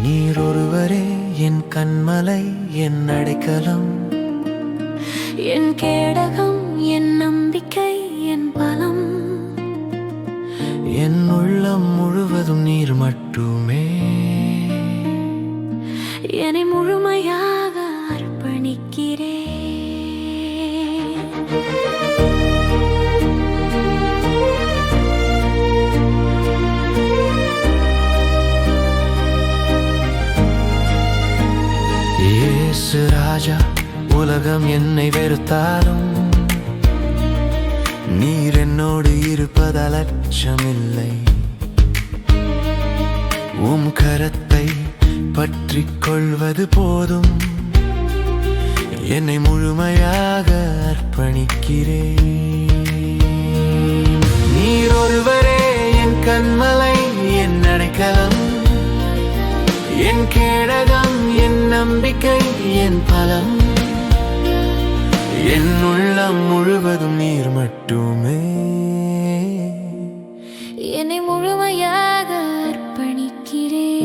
நீர் ஒருவரே என் கண்மலை, என் அடைக்கலம், என் கேடகம், என் நம்பிக்கை, என் பலம். என் உள்ளம் முழுவதும் நீர் மட்டுமே. என்னை முழுமையாக அர்ப்பணிக்கிறேன். இயேசு ராஜா, உலகம் என்னை வெறுத்தாலும் நீர் என்னோடு இருப்பதால் அச்சமில்லை. உம் கரத்தை பற்றிக் கொள்வது போதும். என்னை முழுமையாக அர்ப்பணிக்கிறேன். நீர் ஒருவரே என் கண்மலை, என் அடைக்கலம், என் கேடகம், என் நம்பிக்கை, என் பலம். என் உள்ளம் முழுவதும் நீர் மட்டுமே. என்னை முழுமையாக அர்ப்பணிக்கிறேன்.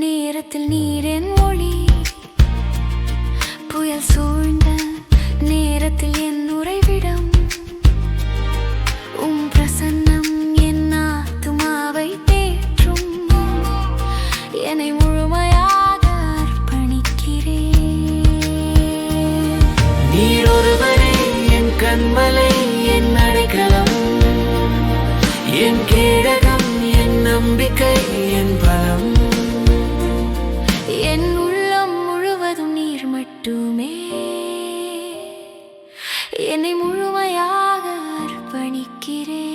நேரத்தில் நீர் என் ஒளி, புயல் சூழ்ந்த நேரத்தில் என் உறைவிடம். உம் பிரசன்னம் என் ஆத்துமாவை தேற்றும். என்னை முழுமையாக அர்ப்பணிக்கிறேன். நீர் ஒருவரே என் கண்மலை, என் அடைக்கலம், என் கேடகம், என் நம்பிக்கை, என் பலம். என் உள்ளம் முழுவதும் நீர் மட்டுமே. என்னை முழுமையாக அர்ப்பணிக்கிறேன்.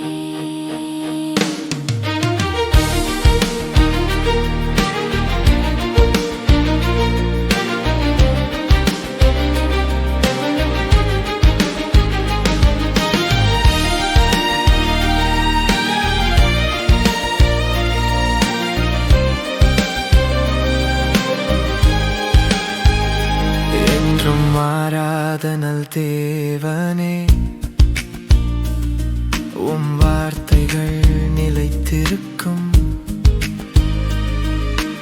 மாறாதனல் தேவனே, உம் வார்த்தைகள் நிலைத்திருக்கும்.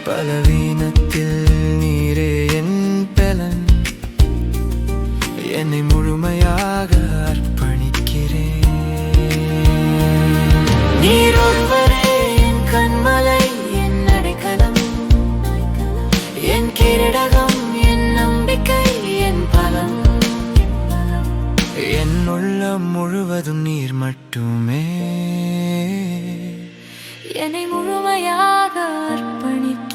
பலவீனத்தில் நீரே என் பலன். என்னை முழுமையாக அர்ப்பணிக்கிறேன். நீர் ஒருவரே என் கண்மலை, என் அடைக்கலம், என் கேடகம், என் நம்பிக்கை, என் பலம். என் உள்ளம் முழுவதும் நீர் மட்டுமே. என்னை முழுமையாக அர்ப்பணிக்கிறேன்.